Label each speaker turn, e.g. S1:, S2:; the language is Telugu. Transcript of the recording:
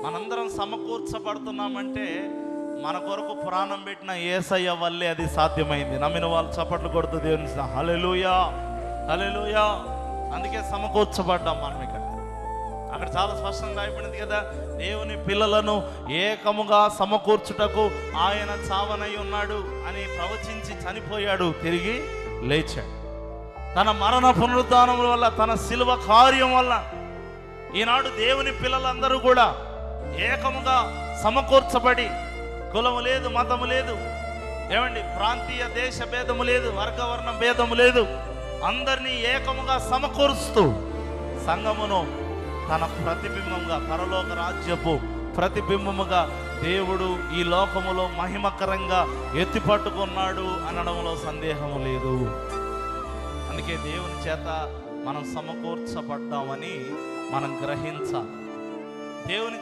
S1: మనందరం సమకూర్చబడుతున్నామంటే మన కొరకు ప్రాణం పెట్టిన యేసయ్య వల్లే అది సాధ్యమైంది. నమ్మిన వాళ్ళు చప్పట్లు కొడుతూ దేవుని హల్లెలూయా హల్లెలూయా. అందుకే సమకూర్చబడ్డాం మనం. అక్కడ చాలా స్పష్టంగా రాయబడింది కదా, దేవుని పిల్లలను ఏకముగా సమకూర్చుటకు ఆయన చావనై ఉన్నాడు అని ప్రవచించి చనిపోయాడు, తిరిగి లేచాడు. తన మరణ పునరుద్ధానముల వల్ల, తన శిలువ కార్యం వల్ల ఈనాడు దేవుని పిల్లలందరూ కూడా ఏకముగా సమకూర్చబడి, కులము లేదు, మతము లేదు, ఏమండి, ప్రాంతీయ దేశ భేదము లేదు, వర్గవర్ణ భేదము లేదు, అందరినీ ఏకముగా సమకూరుస్తూ సంఘమును తన ప్రతిబింబంగా, పరలోక రాజ్యపు ప్రతిబింబముగా దేవుడు ఈ లోకములో మహిమకరంగా ఎత్తిపట్టుకున్నాడు అనడంలో సందేహము లేదు. అందుకే దేవుని చేత మనం సమకూర్చబడ్డామని మనం గ్రహించాలి. దేవుని